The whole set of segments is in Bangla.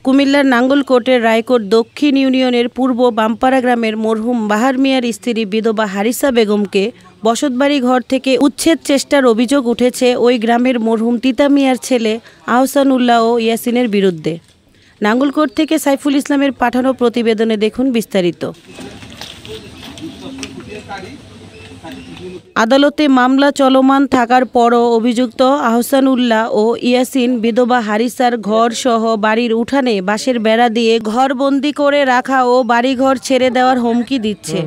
কুমিল্লার নাঙ্গলকোটের রায়কোট দক্ষিণ ইউনিয়নের পূর্ব বামপাড়া গ্রামের মরহুম বাহার মিয়ার স্ত্রী বিধবা হারিসা বেগমকে বসতবাড়ি ঘর থেকে উচ্ছেদ চেষ্টার অভিযোগ উঠেছে ওই গ্রামের মরহুম তিতা মিয়ার ছেলে আহসান উল্লাহ ও ইয়াসিনের বিরুদ্ধে। নাঙ্গলকোট থেকে সাইফুল ইসলামের পাঠানো প্রতিবেদনে দেখুন বিস্তারিত। আদালতে মামলা চলমান থাকার পরও অভিযুক্ত আহসান উল্লাহ ও ইয়াসিন বিধবা হারিসার ঘর সহ বাড়ির উঠানে বাঁশের বেড়া দিয়ে ঘরবন্দি করে রাখা ও বাড়িঘর ছেড়ে দেওয়ার হুমকি দিচ্ছে।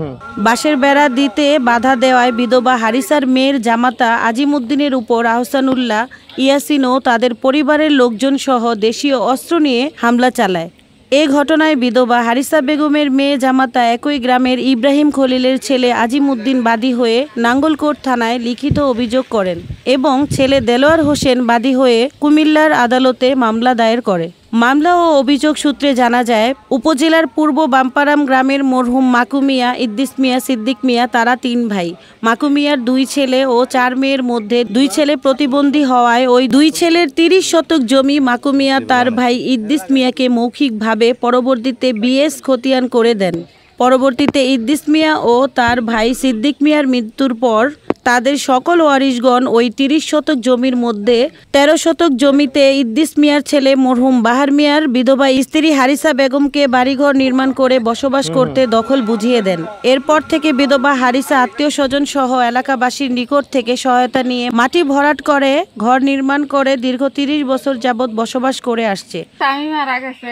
বাঁশের বেড়া দিতে বাধা দেওয়ায় বিধবা হারিসার মেয়ের জামাতা আজিমউদ্দিনের উপর আহসান উল্লাহ, ইয়াসিন ও তাদের পরিবারের লোকজন সহ দেশীয় অস্ত্র নিয়ে হামলা চালায়। এ ঘটনায় বিধবা হারিসা বেগমের মেয়ে জামাতা একই গ্রামের ইব্রাহিম খলিলের ছেলে আজিমউদ্দিন বাদী হয়ে নাঙ্গলকোট থানায় লিখিত অভিযোগ করেন এবং ছেলে দেলোয়ার হোসেন বাদী হয়ে কুমিল্লার আদালতে মামলা দায়ের করে। মামলা ও অভিযোগ সূত্রে জানা যায়, উপজেলার পূর্ব বামপারাম গ্রামের মরহুম মাকু মিয়া, ইদ্দিস মিয়া, সিদ্দিক মিয়া তারা ৩ ভাই। মাকু মিয়ার 2 ছেলে ও 4 মেয়ের মধ্যে 2 ছেলে প্রতিবন্ধী হওয়ায় ওই 2 ছেলের 30 শতক জমি মাকু মিয়া তার ভাই ইদ্দিস মিয়াকে মৌখিকভাবে পরবর্তীতে বিএস খতিয়ান করে দেন। পরবর্তীতে ইদ্দিস মিয়া ও তার ভাই সিদ্দিক মিয়ার মৃত্যুর পর তাদের সকল ওয়ারিশগণ ওই 30 শতক জমির মধ্যে 13 শতক জমিতে ইদ্দিস মিয়ার ছেলে মরহুম বাহার মিয়ার বিধবা স্ত্রী হারিসা বেগমকে বাড়িঘর নির্মাণ করে বসবাস করতে দখল বুঝিয়ে দেন। এরপর থেকে বিধবা হারিসা আত্মীয় স্বজন সহ এলাকাবাসীর নিকট থেকে সহায়তা নিয়ে মাটি ভরাট করে ঘর নির্মাণ করে দীর্ঘ 30 বছর যাবৎ বসবাস করে আসছে। স্বামী মারা গেছে,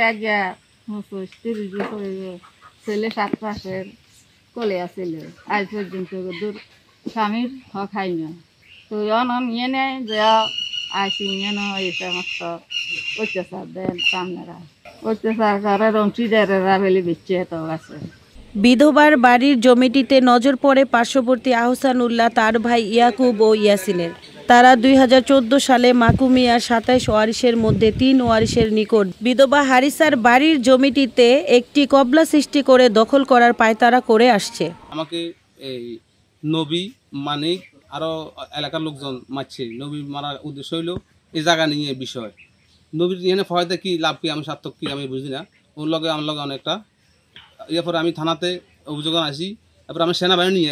ছেলে 7 মাসের কোলে আছিল, আজ পর্যন্ত স্বামীর হক খাই না। তো নিয়ে নেয় যে আইসি নিয়ে নেয় সমস্ত অত্যাচার দেন সামনেরা, অত্যাচার করে রংশিদারেরা বেলি বিচ্ছে তো আছে। বিধবার বাড়ির জমিটিতে নজর পড়ে পার্শ্ববর্তী আহসান উল্লাহ, তার ভাই ইয়াকুব ও ইয়াসিনের। তারা 2014 সালে মাকু মিয়ার 27 ওয়ারিশের মধ্যে 3 ওয়ারিশের নিকট বিধবা হারিসার বাড়ির জমিটিতে একটি কবলা সৃষ্টি করে দখল করার পায়তারা করে আসছে। আমাকে এই নবী মানিক আরও এলাকার লোকজন মারছে। নবী মারার উদ্দেশ্য হইল এই জায়গা নিয়ে বিষয়। নবীর এখানে ফয়দা কি, লাভ কি, আমি সার্থক কি আমি বুঝি না। ওর লগে আমার লগে অনেকটা এরপরে আমি থানাতে অভিযোগ আসি। তারপরে আমি সেনাবাহিনী নিয়ে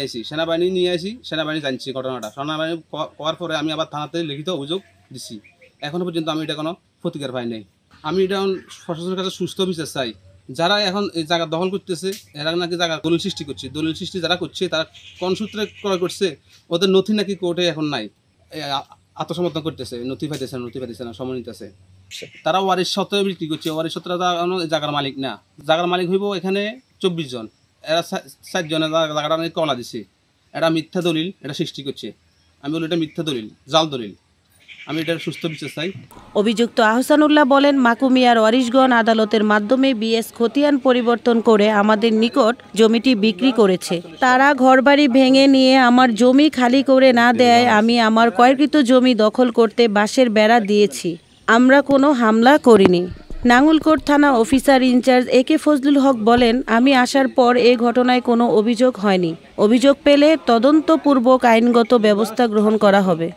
আসি, সেনাবাহিনী জানছি ঘটনাটা। সেনাবাহিনী করার পরে আমি আবার থানাতে লিখিত অভিযোগ দিছি। এখনও পর্যন্ত আমি এটা কোনো প্রতিকার পাই নাই। আমি এটা প্রশাসনের কাছে সুস্থ বিচার চাই। যারা এখন এই জায়গা দখল করতেছে এরা নাকি জায়গা দলিল সৃষ্টি করছে। দলিল সৃষ্টি যারা করছে তারা কোন সূত্রে ক্রয় করছে, ওদের নথি নাকি কোর্টে এখন নাই, আত্মসমর্থন করতেছে, নথি পাইতেছে না, সময় নিতেছে। তারা ওয়ারিশ সত্ত্বে বিক্রি করছে। ওয়ারিশ সত্ত্বে জায়গার মালিক না। জায়গার মালিক হইব এখানে 24 জন। এরা 4 জনের জায়গাটা নাকি কলা দিছে। এটা মিথ্যা দলিল, এটা সৃষ্টি করছে। আমি বলি এটা মিথ্যা দলিল, জাল দলিল। আমি এটার সুস্থ বিচার চাই। অভিযুক্ত আহসান উল্লাহ বলেন, মাকু মিয়ার ওয়ারিশগণ আদালতের মাধ্যমে বিএস খতিয়ান পরিবর্তন করে আমাদের নিকট জমিটি বিক্রি করেছে। তারা ঘরবাড়ি ভেঙে নিয়ে আমার জমি খালি করে না দেয় আমি আমার ক্রয়কৃত জমি দখল করতে বাঁশের বেড়া দিয়েছি। আমরা কোনো হামলা করিনি। নাঙ্গলকোট থানা অফিসার ইনচার্জ একে ফজলুল হক বলেন, আমি আসার পর এ ঘটনায় কোনো অভিযোগ হয়নি। অভিযোগ পেলে তদন্তপূর্বক আইনগত ব্যবস্থা গ্রহণ করা হবে।